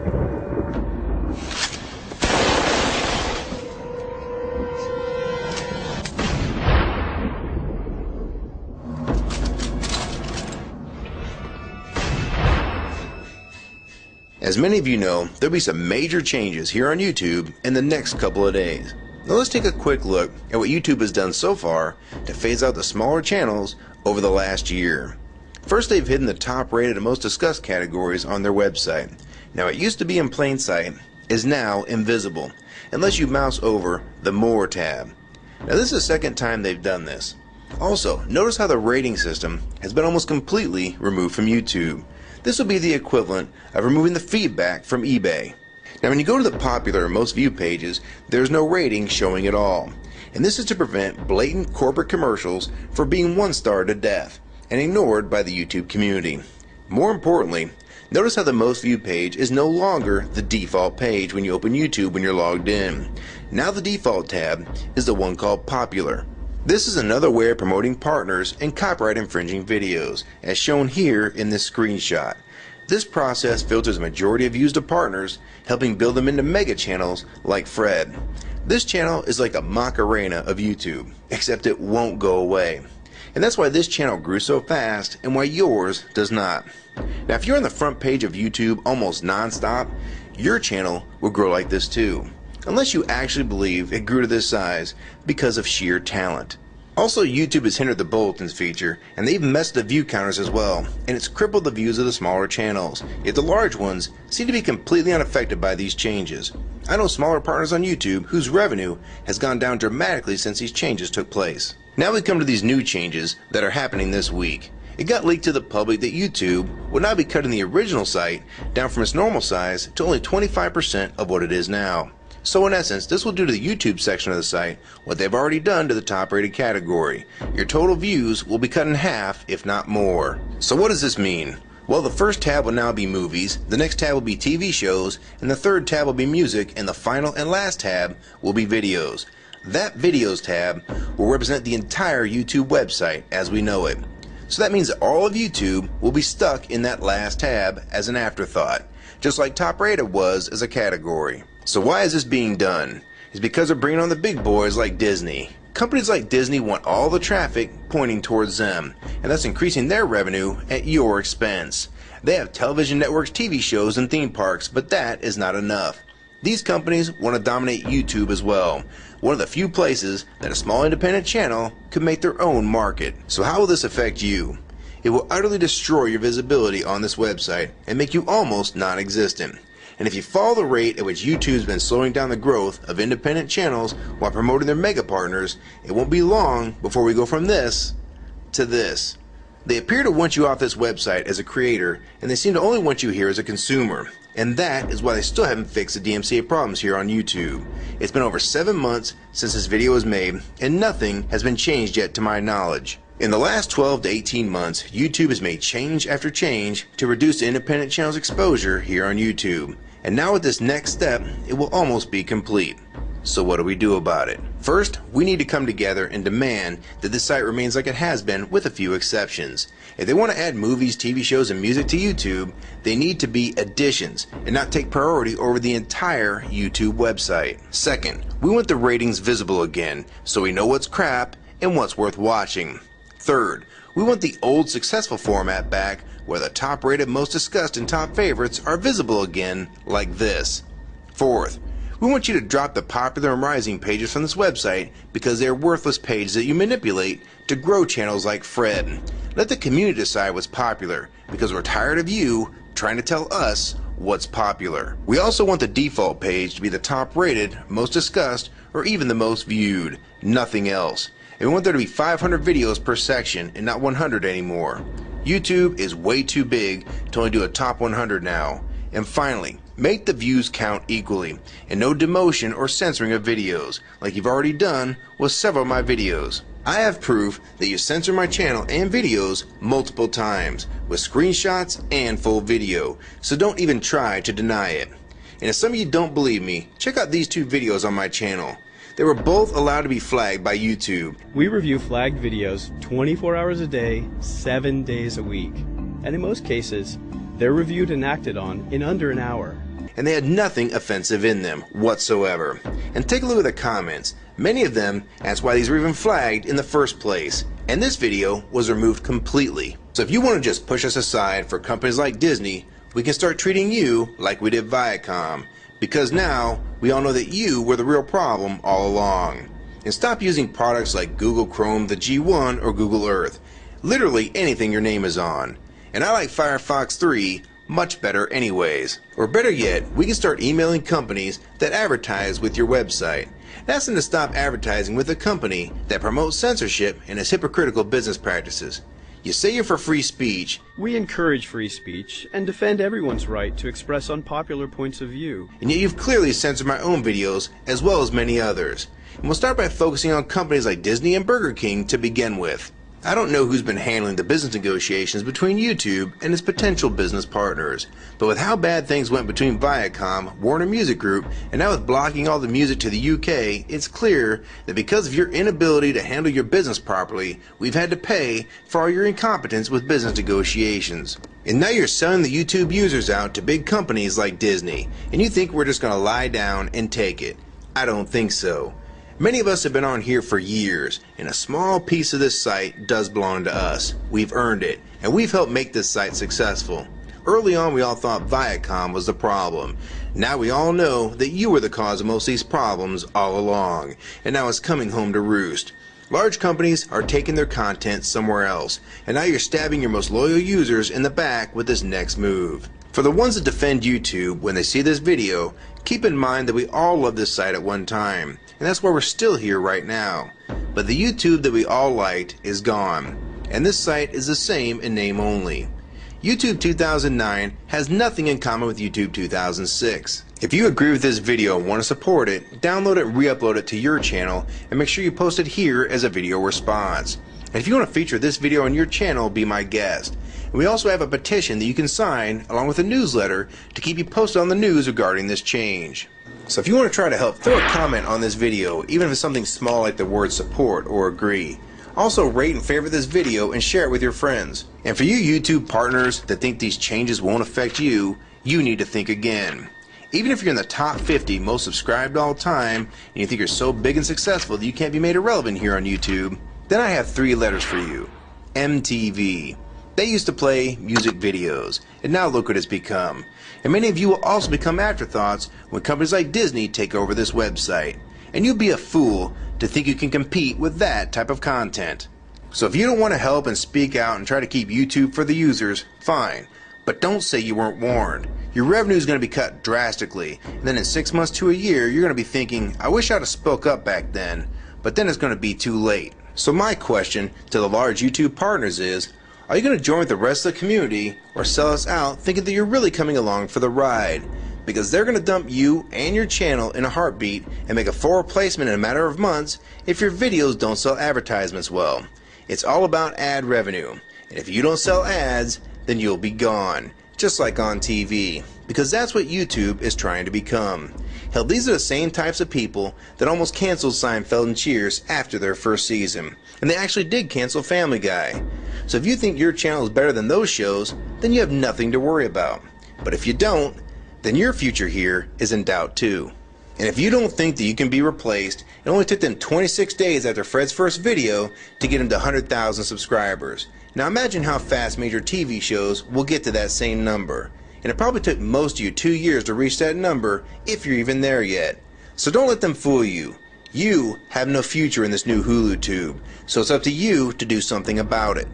As many of you know, there'll be some major changes here on YouTube in the next couple of days. Now let's take a quick look at what YouTube has done so far to phase out the smaller channels over the last year. First, they've hidden the top rated and most discussed categories on their website. Now it used to be in plain sight, is now invisible, unless you mouse over the More tab. Now this is the second time they've done this. Also, notice how the rating system has been almost completely removed from YouTube. This will be the equivalent of removing the feedback from eBay. Now when you go to the popular or most viewed pages, there's no rating showing at all. And this is to prevent blatant corporate commercials for being one-starred to death and ignored by the YouTube community. More importantly, notice how the most viewed page is no longer the default page when you open YouTube when you're logged in. Now the default tab is the one called Popular. This is another way of promoting partners and copyright infringing videos, as shown here in this screenshot. This process filters a majority of views to partners, helping build them into mega channels like Fred. This channel is like a Macarena of YouTube, except it won't go away. And that's why this channel grew so fast and why yours does not. Now if you're on the front page of YouTube almost non-stop, your channel will grow like this too. Unless you actually believe it grew to this size because of sheer talent. Also, YouTube has hindered the bulletins feature, and they've messed the view counters as well, and it's crippled the views of the smaller channels, yet the large ones seem to be completely unaffected by these changes. I know smaller partners on YouTube whose revenue has gone down dramatically since these changes took place. Now we come to these new changes that are happening this week. It got leaked to the public that YouTube would now be cutting the original site down from its normal size to only 25% of what it is now. So in essence, this will do to the YouTube section of the site what they've already done to the top rated category. Your total views will be cut in half, if not more. So what does this mean? Well, the first tab will now be movies, the next tab will be TV shows, and the third tab will be music, and the final and last tab will be videos. That videos tab will represent the entire YouTube website as we know it. So that means that all of YouTube will be stuck in that last tab as an afterthought, just like top rated was as a category. So why is this being done? It's because they're bringing on the big boys like Disney. Companies like Disney want all the traffic pointing towards them, and that's increasing their revenue at your expense. They have television networks, TV shows, and theme parks, but that is not enough. These companies want to dominate YouTube as well, one of the few places that a small independent channel could make their own market. So how will this affect you? It will utterly destroy your visibility on this website and make you almost non-existent. And if you follow the rate at which YouTube's been slowing down the growth of independent channels while promoting their mega partners, it won't be long before we go from this to this. They appear to want you off this website as a creator, and they seem to only want you here as a consumer. And that is why they still haven't fixed the DMCA problems here on YouTube. It's been over 7 months since this video was made, and nothing has been changed yet to my knowledge. In the last 12 to 18 months, YouTube has made change after change to reduce the independent channel's exposure here on YouTube. And now with this next step, it will almost be complete. So what do we do about it? First, we need to come together and demand that this site remains like it has been with a few exceptions. If they want to add movies, TV shows, and music to YouTube, they need to be additions and not take priority over the entire YouTube website. Second, we want the ratings visible again so we know what's crap and what's worth watching. Third, we want the old successful format back where the top rated, most discussed, and top favorites are visible again like this. Fourth, we want you to drop the popular and rising pages from this website because they are worthless pages that you manipulate to grow channels like Fred. Let the community decide what's popular because we're tired of you trying to tell us what's popular. We also want the default page to be the top rated, most discussed, or even the most viewed. Nothing else. And we want there to be 500 videos per section and not 100 anymore. YouTube is way too big to only do a top 100 now. And finally, make the views count equally, and no demotion or censoring of videos, like you've already done with several of my videos. I have proof that you censor my channel and videos multiple times, with screenshots and full video, so don't even try to deny it. And if some of you don't believe me, check out these two videos on my channel. They were both allowed to be flagged by YouTube. We review flagged videos 24 hours a day, 7 days a week. And in most cases, they're reviewed and acted on in under an hour. and they had nothing offensive in them whatsoever. And take a look at the comments. Many of them asked why these were even flagged in the first place, and this video was removed completely. So if you want to just push us aside for companies like Disney, we can start treating you like we did Viacom, because now we all know that you were the real problem all along. And stop using products like Google Chrome, the G1, or Google Earth. Literally anything your name is on. And I like Firefox 3 much better anyways. Or better yet, we can start emailing companies that advertise with your website. That's them to stop advertising with a company that promotes censorship and has hypocritical business practices. You say you're for free speech. We encourage free speech and defend everyone's right to express unpopular points of view. And yet you've clearly censored my own videos as well as many others. And we'll start by focusing on companies like Disney and Burger King to begin with. I don't know who's been handling the business negotiations between YouTube and its potential business partners, but with how bad things went between Viacom, Warner Music Group, and now with blocking all the music to the UK, it's clear that because of your inability to handle your business properly, we've had to pay for all your incompetence with business negotiations. And now you're selling the YouTube users out to big companies like Disney, and you think we're just going to lie down and take it. I don't think so. Many of us have been on here for years, and a small piece of this site does belong to us. We've earned it, and we've helped make this site successful. Early on, we all thought Viacom was the problem. Now we all know that you were the cause of most of these problems all along, and now it's coming home to roost. Large companies are taking their content somewhere else, and now you're stabbing your most loyal users in the back with this next move. For the ones that defend YouTube when they see this video, keep in mind that we all loved this site at one time, and that's why we're still here right now. But the YouTube that we all liked is gone, and this site is the same in name only. YouTube 2009 has nothing in common with YouTube 2006. If you agree with this video and want to support it, download it and re-upload it to your channel, and make sure you post it here as a video response. And if you want to feature this video on your channel, be my guest. And we also have a petition that you can sign along with a newsletter to keep you posted on the news regarding this change. So if you want to try to help, throw a comment on this video, even if it's something small like the word support or agree. Also rate and favorite this video and share it with your friends. And for you YouTube partners that think these changes won't affect you, you need to think again. Even if you're in the top 50 most subscribed all time, and you think you're so big and successful that you can't be made irrelevant here on YouTube, then I have 3 letters for you. MTV. They used to play music videos, and now look what it's become. And many of you will also become afterthoughts when companies like Disney take over this website. And you'll be a fool to think you can compete with that type of content. So if you don't want to help and speak out and try to keep YouTube for the users, fine. But don't say you weren't warned. Your revenue is going to be cut drastically, and then in 6 months to a year, you're going to be thinking, I wish I'd have spoke up back then, but then it's going to be too late. So my question to the large YouTube partners is, are you going to join with the rest of the community or sell us out thinking that you're really coming along for the ride? Because they're going to dump you and your channel in a heartbeat and make a full replacement in a matter of months if your videos don't sell advertisements well. It's all about ad revenue, and if you don't sell ads, then you'll be gone, just like on TV, because that's what YouTube is trying to become. Hell, these are the same types of people that almost canceled Seinfeld and Cheers after their first season, and they actually did cancel Family Guy. So if you think your channel is better than those shows, then you have nothing to worry about. But if you don't, then your future here is in doubt too. And if you don't think that you can be replaced, it only took them 26 days after Fred's first video to get him to 100,000 subscribers. Now imagine how fast major TV shows will get to that same number. And it probably took most of you 2 years to reach that number, if you're even there yet. So don't let them fool you. You have no future in this new HULU tube, so it's up to you to do something about it.